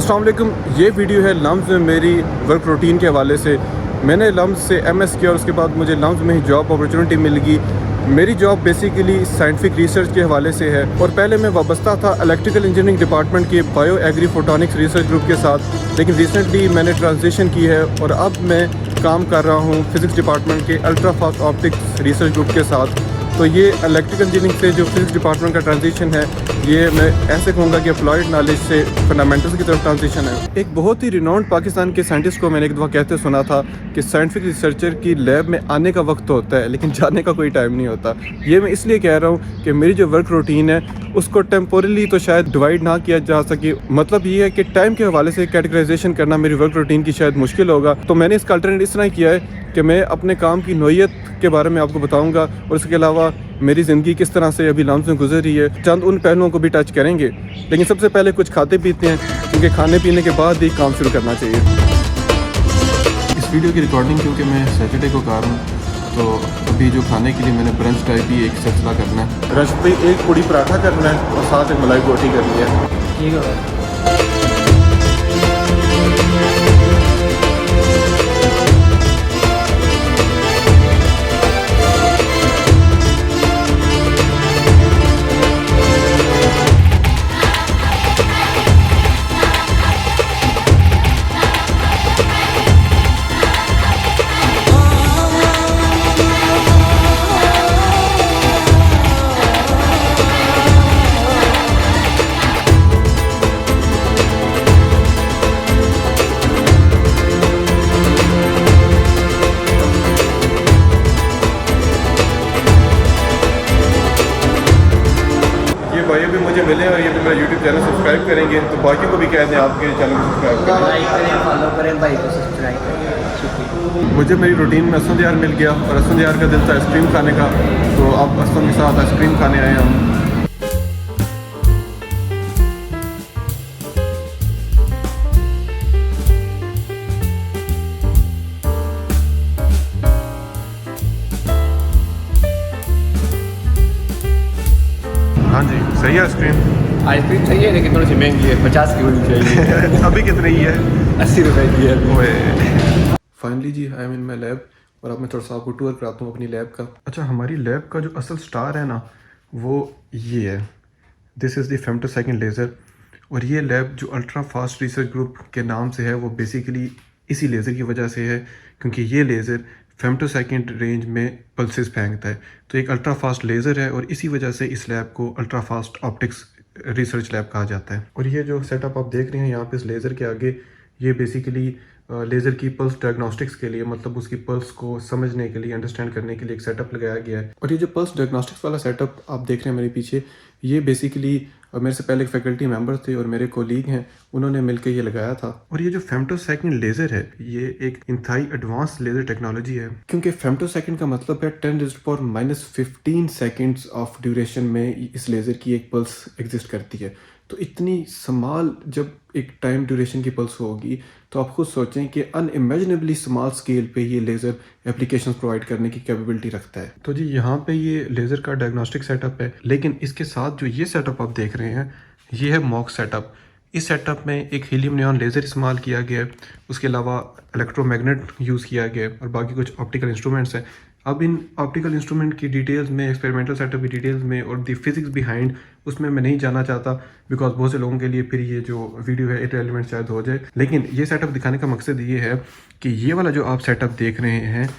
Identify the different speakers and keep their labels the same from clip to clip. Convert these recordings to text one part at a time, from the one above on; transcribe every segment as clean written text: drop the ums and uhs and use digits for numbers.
Speaker 1: अस्सलाम वालेकुम। ये वीडियो है लम्स में मेरी वर्क रूटीन के हवाले से। मैंने लम्स से एमएस किया और उसके बाद मुझे लम्स में ही जॉब अपॉर्चुनिटी मिल गई। मेरी जॉब बेसिकली साइंटिफिक रिसर्च के हवाले से है और पहले मैं वाबस्ता था इलेक्ट्रिकल इंजीनियरिंग डिपार्टमेंट के bio agri photonics research group के साथ, लेकिन रिसेंटली मैंने ट्रांजिशन की है और अब मैं काम कर रहा हूँ फिज़िक्स डिपार्टमेंट के ultra fast optics research group के साथ। तो ये इलेक्ट्रिकल इंजीनियरिंग से जो फिज़िक्स डिपार्टमेंट का ट्रांजिशन है, ये मैं ऐसे कहूँगा कि अप्लाइड नॉलेज से फंडामेंटल्स की तरफ ट्रांजिशन है। एक बहुत ही रिनाउंड पाकिस्तान के साइंटिस्ट को मैंने एक दफ़ा कहते सुना था कि साइंटिफिक रिसर्चर की लैब में आने का वक्त होता है लेकिन जाने का कोई टाइम नहीं होता। ये मैं इसलिए कह रहा हूँ कि मेरी जो वर्क रूटीन है उसको टेम्पोरली तो शायद डिवाइड ना किया जा सके। मतलब ये है कि टाइम के हवाले से कैटेगराइजेशन करना मेरी वर्क रूटीन की शायद मुश्किल होगा। तो मैंने इसका अल्टरनेट इस तरह किया है कि मैं अपने काम की नोयत के बारे में आपको बताऊंगा और इसके अलावा मेरी ज़िंदगी किस तरह से अभी लम्स में गुजर रही है, चंद उन पहलुओं को भी टच करेंगे। लेकिन सबसे पहले कुछ खाते पीते हैं क्योंकि खाने पीने के बाद ही काम शुरू करना चाहिए। इस वीडियो की रिकॉर्डिंग क्योंकि मैं सैटरडे को कर रहा हूँ, तो अभी जो खाने के लिए मैंने ब्रंच टाइप ही एक सिलसिला करना है। ब्रंच पे एक पूड़ी पराठा करना है और साथ एक मलाई रोटी करनी है। ठीक है। भाई भी मुझे मिले और ये भी मेरा यूट्यूब चैनल सब्सक्राइब करेंगे, तो बाकी को भी कह दें आपके चैनल को सब्सक्राइब करें, लाइक करें, फॉलो करें, भाई को सब्सक्राइब करें। मुझे मेरी रूटीन में असद यार मिल गया और असद यार का दिल था आइसक्रीम खाने का, तो अब असद के साथ आइसक्रीम खाने आए हम। हाँ जी, सही है आइसक्रीम
Speaker 2: सही है लेकिन थोड़ी सी महंगी है, 50 की होनी चाहिए।
Speaker 1: अभी कितनी है?
Speaker 2: 80 रुपए की है।
Speaker 1: फाइनली जी I am in my lab और अब मैं थोड़ा सा आपको टूर कराता हूँ अपनी लैब का। अच्छा, हमारी लैब का जो असल स्टार है ना, वो ये है। This is the femtosecond laser. और ये लैब जो अल्ट्रा फास्ट रिसर्च ग्रुप के नाम से है, वो बेसिकली इसी लेज़र की वजह से है क्योंकि ये लेज़र फेम्टोसेकंड रेंज में पल्सेस फेंकता है। तो एक अल्ट्रा फास्ट लेज़र है और इसी वजह से इस लैब को ultra fast optics research lab कहा जाता है। और ये जो सेटअप आप देख रहे हैं यहाँ पे इस लेज़र के आगे, ये बेसिकली लेज़र की पल्स डायग्नोस्टिक्स के लिए, मतलब उसकी पल्स को समझने के लिए, अंडरस्टैंड करने के लिए एक सेटअप लगाया गया है। और ये जो पल्स डायग्नोस्टिक्स वाला सेटअप आप देख रहे हैं मेरे पीछे, ये बेसिकली मेरे से पहले एक फैकल्टी मेंबर थे और मेरे कोलीग हैं, उन्होंने मिलकर ये लगाया था। और ये जो फेम्टोसेकंड लेज़र है, ये एक इंतहाई एडवांस लेज़र टेक्नोलॉजी है क्योंकि फेम्टोसेकंड का मतलब है 10⁻⁻15 सेकेंड्स ऑफ ड्यूरेशन में इस लेज़र की एक पल्स एग्जिस्ट करती है। तो इतनी स्मॉल जब एक टाइम ड्यूरेशन की पल्स होगी तो आप खुद सोचें कि अनइमेजिनेबली स्मॉल स्केल पे ये लेज़र एप्लीकेशंस प्रोवाइड करने की कैपेबिलिटी रखता है। तो जी यहाँ पे ये लेज़र का डायग्नोस्टिक सेटअप है, लेकिन इसके साथ जो ये सेटअप आप देख रहे हैं, ये है मॉक सेटअप। इस सेटअप में एक हीलियम नियॉन लेज़र इस्तेमाल किया गया है, उसके अलावा इलेक्ट्रोमैग्नेट यूज़ किया गया है और बाकी कुछ ऑप्टिकल इंस्ट्रूमेंट्स हैं। अब इन ऑप्टिकल इंस्ट्रूमेंट की डिटेल्स में, एक्सपेरिमेंटल सेटअप की डिटेल्स में और द फिज़िक्स बिहाइंड, उसमें मैं नहीं जाना चाहता बिकॉज बहुत से लोगों के लिए फिर ये जो वीडियो है इररिलेवेंट शायद हो जाए। लेकिन ये सेटअप दिखाने का मकसद ये है कि ये वाला जो आप सेटअप देख रहे हैं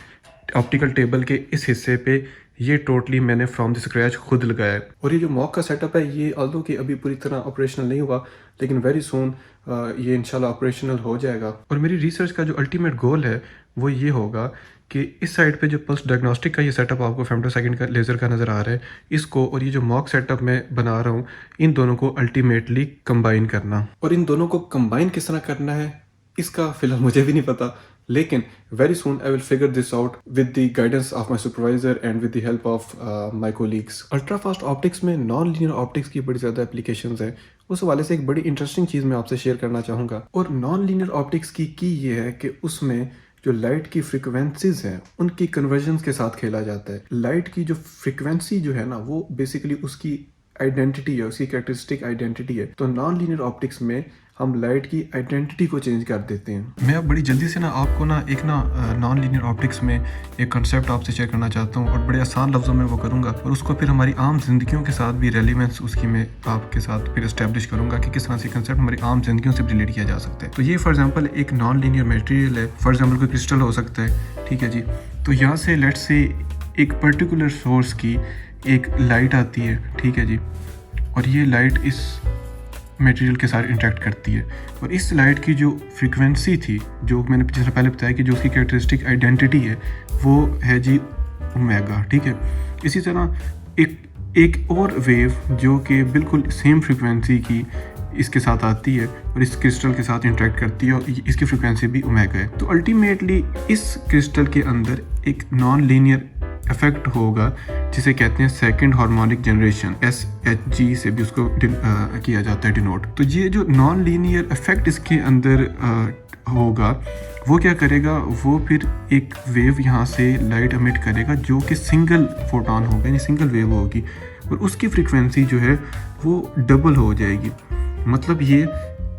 Speaker 1: ऑप्टिकल टेबल के इस हिस्से पे, ये टोटली मैंने फ्रॉम द स्क्रैच खुद लगाया है। और ये जो मॉक का सेटअप है, ये ऑल्दो कि अभी पूरी तरह ऑपरेशनल नहीं हुआ, लेकिन वेरी सून ये इंशाल्लाह ऑपरेशनल हो जाएगा। और मेरी रिसर्च का जो अल्टीमेट गोल है वो ये होगा कि इस साइड पे जो पल्स डायग्नोस्टिक का ये सेटअप आपको फेम्टोसेकंड का लेज़र का नज़र आ रहा है, इसको और ये जो मॉक सेटअप मैं बना रहा हूँ, इन दोनों को अल्टीमेटली कंबाइन करना। और इन दोनों को कंबाइन किस तरह करना है इसका फिलहाल मुझे भी नहीं पता, लेकिन very soon I will figure this out with the guidance of my supervisor and with the help of my colleagues. Ultra fast optics में नॉन लीनियर ऑप्टिक्स की बड़ी ज़्यादा एप्लीकेशंस हैं। उस हवाले से एक बड़ी इंटरेस्टिंग चीज़ मैं आपसे शेयर करना चाहूँगा। और नॉन लीनियर ऑप्टिक्स की ये है कि उसमें जो लाइट की फ्रिक्वेंसीज हैं उनकी कन्वर्जन्स के साथ खेला जाता है। लाइट की जो फ्रिक्वेंसी जो है ना, वो बेसिकली उसकी आइडेंटिटी है, उसकी कैरेक्टरिस्टिक आइडेंटिटी है। तो नॉन लीनियर ऑप्टिक्स में हम लाइट की आइडेंटिटी को चेंज कर देते हैं। मैं अब बड़ी जल्दी से आपको एक नॉन लीनियर ऑप्टिक्स में एक कंसेप्ट आपसे शेयर करना चाहता हूँ और बड़े आसान लफ्ज़ों में वो करूँगा और उसको फिर हमारी आम जिंदगियों के साथ भी रेलिवेंस उसकी मैं आपके साथ फिर इस्टेब्लिश करूँगा कि किस तरह से कंसेप्ट हमारी आम जिंदगियों से रिलेट किया जा सकता है। तो ये फॉर एग्जाम्पल एक नॉन लीनियर मटेरियल है, फॉर एग्जाम्पल कोई क्रिस्टल हो सकता है, ठीक है जी। तो यहाँ से लेट से एक पर्टिकुलर सोर्स की एक लाइट आती है, ठीक है जी, और ये लाइट इस मटेरियल के साथ इंटरेक्ट करती है और इस लाइट की जो फ्रीक्वेंसी थी, जो मैंने जिस पहले बताया कि जो उसकी कैरेक्टरिस्टिक आइडेंटिटी है वो है जी ओमेगा, ठीक है। इसी तरह एक और वेव जो कि बिल्कुल सेम फ्रीक्वेंसी की इसके साथ आती है और इस क्रिस्टल के साथ इंटरेक्ट करती है और इसकी फ्रीक्वेंसी भी ओमेगा है। तो अल्टीमेटली इस क्रिस्टल के अंदर एक नॉन लीनियर इफेक्ट होगा जिसे कहते हैं सेकंड हार्मोनिक जनरेशन, SHG से भी उसको किया जाता है डिनोट। तो ये जो नॉन लीनियर इफेक्ट इसके अंदर होगा वो क्या करेगा, वो फिर एक वेव यहाँ से लाइट एमिट करेगा जो कि सिंगल फोटोन होगा, यानी सिंगल वेव होगी और उसकी फ्रीक्वेंसी जो है वो डबल हो जाएगी। मतलब ये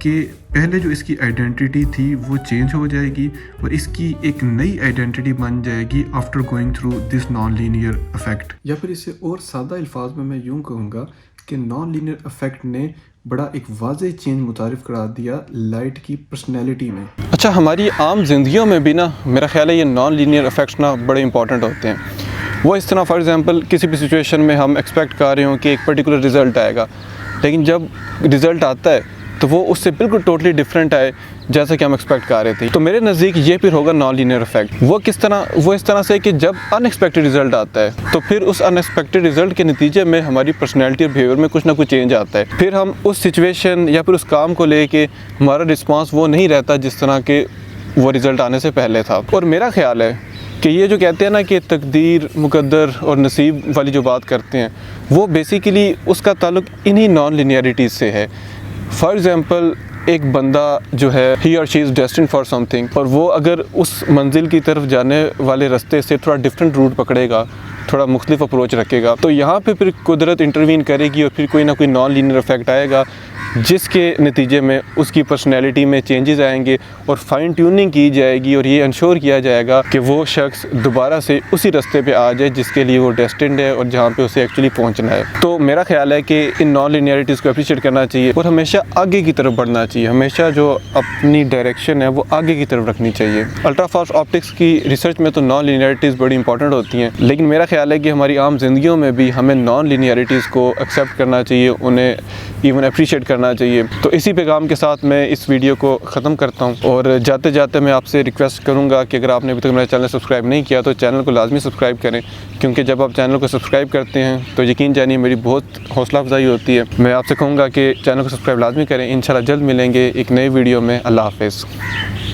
Speaker 1: कि पहले जो इसकी आइडेंटिटी थी वो चेंज हो जाएगी और इसकी एक नई आइडेंटिटी बन जाएगी after going through this non linear effect. या फिर इसे और सादा अल्फाज में मैं यूँ कहूँगा कि नॉन लीनियर इफेक्ट ने बड़ा एक वाज़ेह चेंज मुतारिफ करा दिया लाइट की पर्सनैलिटी में।
Speaker 3: अच्छा, हमारी आम जिंदगियों में भी मेरा ख्याल है ये नॉन लीनियर इफेक्ट्स बड़े इंपॉर्टेंट होते हैं। वो इस तरह फॉर एग्जांपल किसी भी सिचुएशन में हम एक्सपेक्ट कर रहे हो कि एक पर्टिकुलर रिज़ल्ट आएगा, लेकिन जब रिज़ल्ट आता है तो वो उससे बिल्कुल टोटली डिफरेंट आए जैसा कि हम एक्सपेक्ट कर रहे थे। तो मेरे नज़दीक ये फिर होगा नॉन लीनियर इफेक्ट। वो इस तरह से कि जब अनएक्सपेक्टेड रिजल्ट आता है तो फिर उस अनएक्सपेक्टेड रिजल्ट के नतीजे में हमारी पर्सनैलिटी और बिहेवियर में कुछ ना कुछ चेंज आता है। फिर हम उस सिचुएशन या फिर उस काम को लेके हमारा रिस्पॉन्स वो नहीं रहता जिस तरह के वो रिज़ल्ट आने से पहले था। और मेरा ख्याल है कि ये जो कहते हैं ना कि तकदीर, मुकद्दर और नसीब वाली जो बात करते हैं वो बेसिकली उसका ताल्लुक इन्हीं नॉन लीनियरिटीज़ से है। फॉर एग्ज़ाम्पल एक बंदा जो है ही और she is destined for something और वो अगर उस मंजिल की तरफ जाने वाले रास्ते से थोड़ा डिफरेंट रूट पकड़ेगा, थोड़ा मुख्तलिफ अप्रोच रखेगा, तो यहाँ पे फिर कुदरत इंटरवीन करेगी और फिर कोई ना कोई नॉन लीनियर इफेक्ट आएगा जिसके नतीजे में उसकी पर्सनैलिटी में चेंजेस आएंगे और फाइन ट्यूनिंग की जाएगी और ये इंश्योर किया जाएगा कि वो शख्स दोबारा से उसी रास्ते पे आ जाए जिसके लिए वो डेस्टिन्ड है और जहाँ पे उसे एक्चुअली पहुँचना है। तो मेरा ख्याल है कि इन नॉन लीनियरिटीज़ को अप्रिशिएट करना चाहिए और हमेशा आगे की तरफ बढ़ना चाहिए, हमेशा जो अपनी डायरेक्शन है वो आगे की तरफ रखनी चाहिए। अल्ट्रा फास्ट ऑप्टिक्स की रिसर्च में तो नॉन लीनियरिटीज़ बड़ी इंपॉर्टेंट होती हैं, लेकिन मेरा ख्याल है कि हमारी आम जिंदगियों में भी हमें नॉन लीनियरिटीज़ को एक्सेप्ट करना चाहिए, उन्हें इवन अप्रिशिएट करना चाहिए। तो इसी पैगाम के साथ मैं इस वीडियो को ख़त्म करता हूँ और जाते जाते मैं आपसे रिक्वेस्ट करूँगा कि अगर आपने अभी तक मेरा चैनल सब्सक्राइब नहीं किया तो चैनल को लाजमी सब्सक्राइब करें, क्योंकि जब आप चैनल को सब्सक्राइब करते हैं तो यकीन जानिए मेरी बहुत हौसला अफजाई होती है। मैं आपसे कहूँगा कि चैनल को सब्सक्राइब लाजमी करें। इंशाल्लाह जल्द मिलेंगे एक नई वीडियो में। अल्लाह हाफ़िज़।